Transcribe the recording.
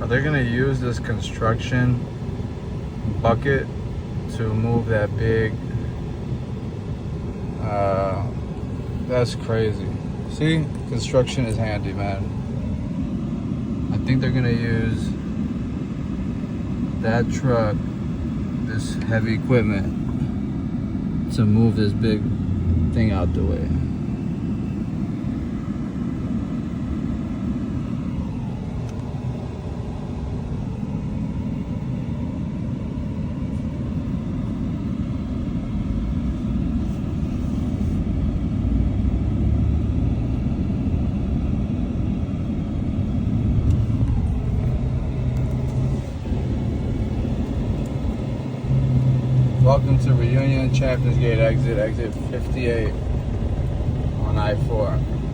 They're gonna use this construction bucket to move that big. That's crazy. See, construction is handy, man. I think they're gonna use that truck, this heavy equipment, to move this big thing out the way. Welcome to Reunion Champions Gate exit 58 on I-4.